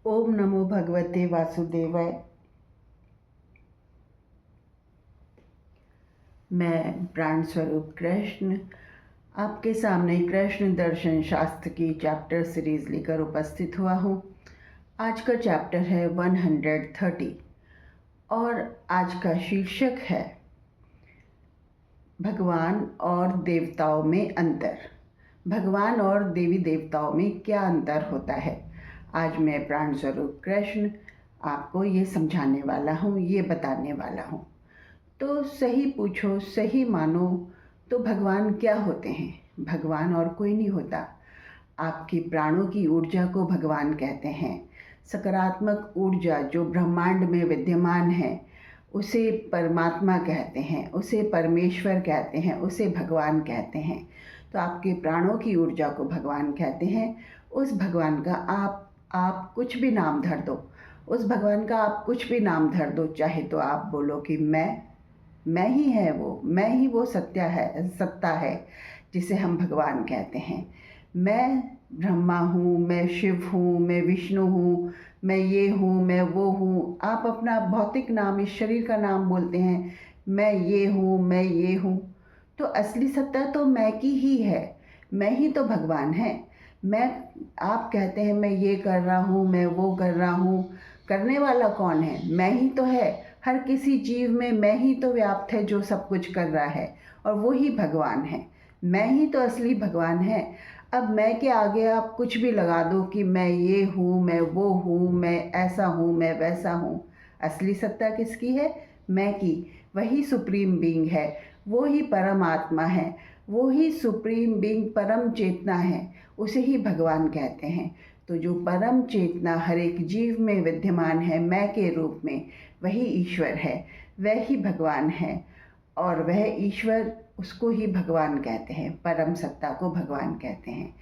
ओम नमो भगवते वासुदेवाय। मैं प्राण स्वरूप कृष्ण आपके सामने कृष्ण दर्शन शास्त्र की चैप्टर सीरीज लेकर उपस्थित हुआ हूँ। आज का चैप्टर है 130 और आज का शीर्षक है भगवान और देवताओं में अंतर। भगवान और देवी देवताओं में क्या अंतर होता है, आज मैं प्राण स्वरूप कृष्ण आपको ये समझाने वाला हूँ, ये बताने वाला हूँ। तो सही पूछो, सही मानो तो भगवान क्या होते हैं? भगवान और कोई नहीं होता। आपकी प्राणों की ऊर्जा को भगवान कहते हैं। सकारात्मक ऊर्जा जो ब्रह्मांड में विद्यमान है उसे परमात्मा कहते हैं, उसे परमेश्वर कहते हैं, उसे भगवान कहते हैं। तो आपके प्राणों की ऊर्जा को भगवान कहते हैं। उस भगवान का आप कुछ भी नाम धर दो, उस भगवान का आप कुछ भी नाम धर दो। चाहे तो आप बोलो कि मैं ही है वो, मैं ही वो सत्ता है जिसे हम भगवान कहते हैं। मैं ब्रह्मा हूँ, मैं शिव हूँ, मैं विष्णु हूँ, मैं ये हूँ, मैं वो हूँ। आप अपना भौतिक नाम, इस शरीर का नाम बोलते हैं, मैं ये हूँ, मैं ये हूँ। तो असली सत्ता तो मैं की ही है, मैं ही तो भगवान है। मैं आप कहते हैं मैं ये कर रहा हूँ, मैं वो कर रहा हूँ, करने वाला कौन है? मैं ही तो है। हर किसी जीव में मैं ही तो व्याप्त है जो सब कुछ कर रहा है, और वो ही भगवान है। मैं ही तो असली भगवान है। अब मैं के आगे आप कुछ भी लगा दो कि मैं ये हूँ, मैं वो हूँ, मैं ऐसा हूँ, मैं वैसा हूँ। असली सत्ता किसकी है? मैं की। वही सुप्रीम बीइंग है, वो ही परम आत्मा है, वो ही सुप्रीम बीइंग परम चेतना है, उसे ही भगवान कहते हैं। तो जो परम चेतना हर एक जीव में विद्यमान है मैं के रूप में, वही ईश्वर है, वह ही भगवान है। और वह ईश्वर, उसको ही भगवान कहते हैं, परम सत्ता को भगवान कहते हैं।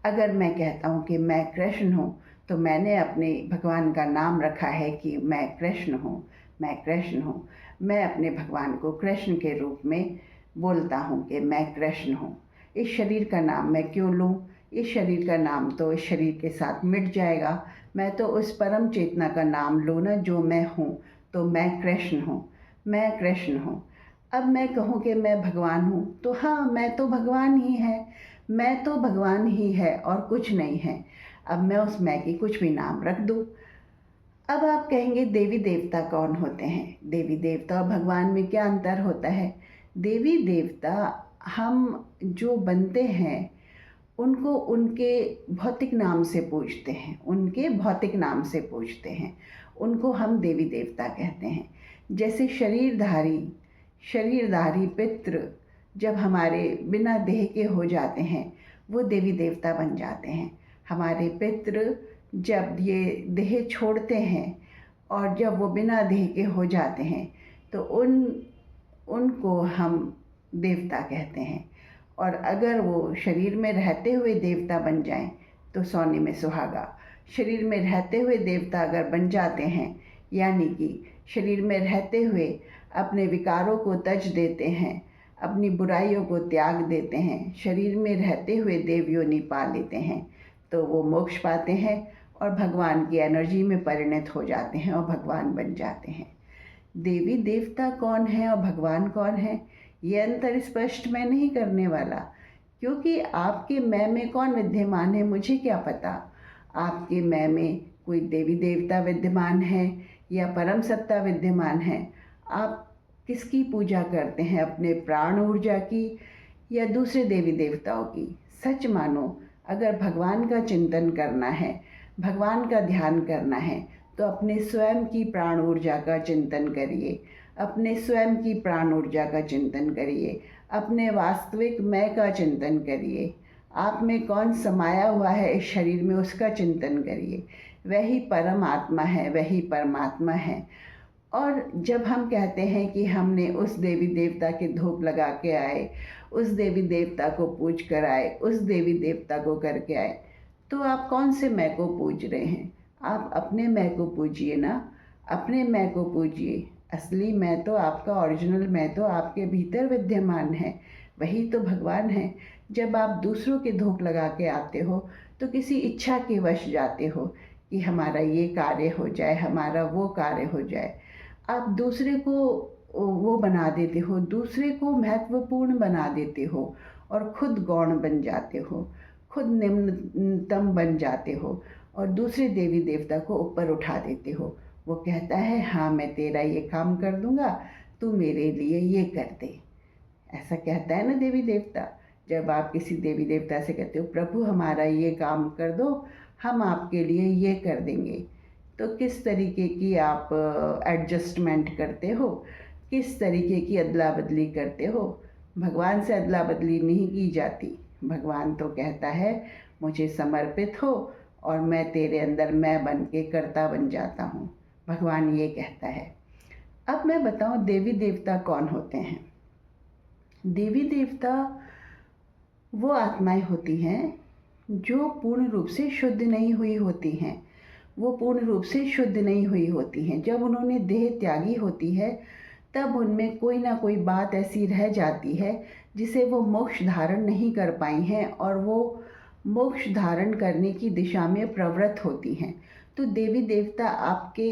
अगर मैं कहता हूँ कि मैं कृष्ण हूँ, तो मैंने अपने भगवान का नाम रखा है कि मैं कृष्ण हूँ, मैं कृष्ण हूँ। मैं अपने भगवान को कृष्ण के रूप में बोलता हूँ कि मैं कृष्ण हूँ। इस शरीर का नाम मैं क्यों लूँ? इस शरीर का नाम तो इस शरीर के साथ मिट जाएगा। मैं तो उस परम चेतना का नाम लूँ ना, जो मैं हूँ। तो मैं कृष्ण हूँ, मैं कृष्ण हूँ। अब मैं कहूँ कि मैं भगवान हूँ, तो हाँ, मैं तो भगवान ही है, मैं तो भगवान ही है और कुछ नहीं है। अब मैं उस मैं की कुछ भी नाम रख दूँ। अब आप कहेंगे देवी देवता कौन होते हैं? देवी देवता और भगवान में क्या अंतर होता है? देवी देवता हम जो बनते हैं उनको उनके भौतिक नाम से पूजते हैं, उनके भौतिक नाम से पूजते हैं, उनको हम देवी देवता कहते हैं। जैसे शरीरधारी पितृ जब हमारे बिना देह के हो जाते हैं, वो देवी देवता बन जाते हैं। हमारे पितृ जब ये देह छोड़ते हैं और जब वो बिना देह के हो जाते हैं, तो उनको हम देवता कहते हैं। और अगर वो शरीर में रहते हुए देवता बन जाएं, तो सोने में सुहागा। शरीर में रहते हुए देवता अगर बन जाते हैं, यानी कि शरीर में रहते हुए अपने विकारों को तज देते हैं, अपनी बुराइयों को त्याग देते हैं, शरीर में रहते हुए देव योनि पा लेते हैं, तो वो मोक्ष पाते हैं और भगवान की एनर्जी में परिणत हो जाते हैं और भगवान बन जाते हैं। देवी देवता कौन है और भगवान कौन है, ये अंतर स्पष्ट मैं नहीं करने वाला, क्योंकि आपके मैं में कौन विद्यमान है मुझे क्या पता। आपके मैं में कोई देवी देवता विद्यमान है या परम सत्ता विद्यमान है? आप किसकी पूजा करते हैं, अपने प्राण ऊर्जा की या दूसरे देवी देवताओं की? सच मानो, अगर भगवान का चिंतन करना है, भगवान का ध्यान करना है, तो अपने स्वयं की प्राण ऊर्जा का चिंतन करिए, अपने स्वयं की प्राण ऊर्जा का चिंतन करिए, अपने वास्तविक मैं का चिंतन करिए। आप में कौन समाया हुआ है इस शरीर में, उसका चिंतन करिए। वही परम आत्मा है, वही परमात्मा है। और जब हम कहते हैं कि हमने उस देवी देवता के धूप लगा के आए, उस देवी देवता को पूज कर आए, उस देवी देवता को करके आए, तो आप कौन से मैं को पूज रहे हैं? आप अपने मैं को पूजिए ना, अपने मैं को पूजिए। असली मैं तो आपका, ओरिजिनल मैं तो आपके भीतर विद्यमान है, वही तो भगवान है। जब आप दूसरों के धूप लगा के आते हो, तो किसी इच्छा के वश जाते हो कि हमारा ये कार्य हो जाए, हमारा वो कार्य हो जाए। आप दूसरे को वो बना देते हो, दूसरे को महत्वपूर्ण बना देते हो और खुद गौण बन जाते हो, खुद निम्नतम बन जाते हो और दूसरे देवी देवता को ऊपर उठा देते हो। वो कहता है हाँ मैं तेरा ये काम कर दूंगा, तू मेरे लिए ये कर दे। ऐसा कहता है ना देवी देवता। जब आप किसी देवी देवता से कहते हो प्रभु हमारा ये काम कर दो, हम आपके लिए ये कर देंगे, तो किस तरीके की आप एडजस्टमेंट करते हो, किस तरीके की अदला बदली करते हो। भगवान से अदला बदली नहीं की जाती। भगवान तो कहता है मुझे समर्पित हो और मैं तेरे अंदर मैं बन के कर्ता बन जाता हूँ। भगवान ये कहता है। अब मैं बताऊँ देवी देवता कौन होते हैं। देवी देवता वो आत्माएं होती हैं जो पूर्ण रूप से शुद्ध नहीं हुई होती हैं। वो पूर्ण रूप से शुद्ध नहीं हुई होती हैं। जब उन्होंने देह त्यागी होती है तब उनमें कोई ना कोई बात ऐसी रह जाती है जिसे वो मोक्ष धारण नहीं कर पाई हैं और वो मोक्ष धारण करने की दिशा में प्रवृत्त होती हैं। तो देवी देवता आपके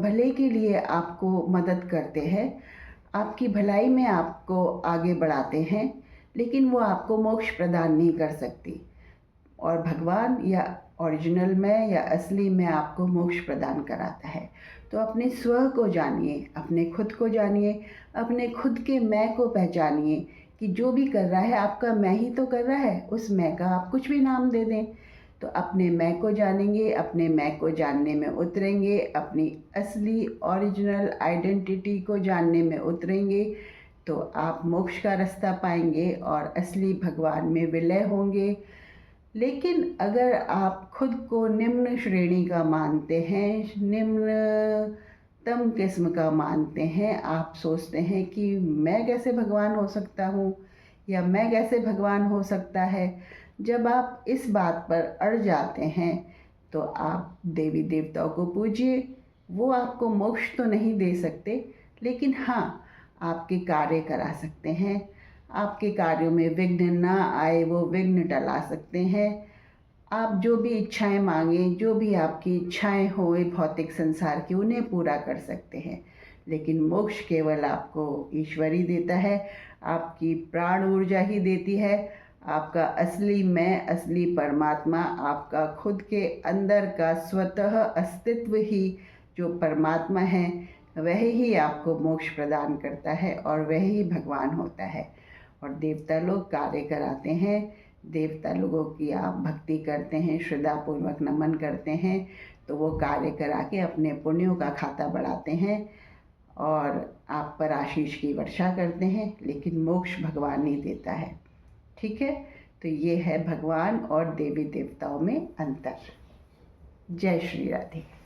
भले के लिए आपको मदद करते हैं, आपकी भलाई में आपको आगे बढ़ाते हैं, लेकिन वो आपको मोक्ष प्रदान नहीं कर सकती। और भगवान या ओरिजिनल में या असली में आपको मोक्ष प्रदान कराता है। तो अपने स्व को जानिए, अपने खुद को जानिए, अपने खुद के मैं को पहचानिए कि जो भी कर रहा है आपका मैं ही तो कर रहा है। उस मैं का आप कुछ भी नाम दे दें। तो अपने मैं को जानेंगे, अपने मैं को जानने में उतरेंगे, अपनी असली ओरिजिनल आइडेंटिटी को जानने में उतरेंगे, तो आप मोक्ष का रास्ता पाएंगे और असली भगवान में विलय होंगे। लेकिन अगर आप खुद को निम्न श्रेणी का मानते हैं, निम्नतम किस्म का मानते हैं, आप सोचते हैं कि मैं कैसे भगवान हो सकता हूँ या मैं कैसे भगवान हो सकता है, जब आप इस बात पर अड़ जाते हैं तो आप देवी देवताओं को पूजिए। वो आपको मोक्ष तो नहीं दे सकते, लेकिन हाँ आपके कार्य करा सकते हैं। आपके कार्यों में विघ्न ना आए वो विघ्न टला सकते हैं। आप जो भी इच्छाएं मांगे, जो भी आपकी इच्छाएं होए भौतिक संसार की, उन्हें पूरा कर सकते हैं। लेकिन मोक्ष केवल आपको ईश्वर ही देता है, आपकी प्राण ऊर्जा ही देती है। आपका असली मैं, असली परमात्मा, आपका खुद के अंदर का स्वतः अस्तित्व ही जो परमात्मा है, वह ही आपको मोक्ष प्रदान करता है और वह ही भगवान होता है। और देवता लोग कार्य कराते हैं। देवता लोगों की आप भक्ति करते हैं, श्रद्धापूर्वक नमन करते हैं, तो वो कार्य करा के अपने पुण्यों का खाता बढ़ाते हैं और आप पर आशीष की वर्षा करते हैं। लेकिन मोक्ष भगवान ही देता है। ठीक है, तो ये है भगवान और देवी देवताओं में अंतर। जय श्री राधे।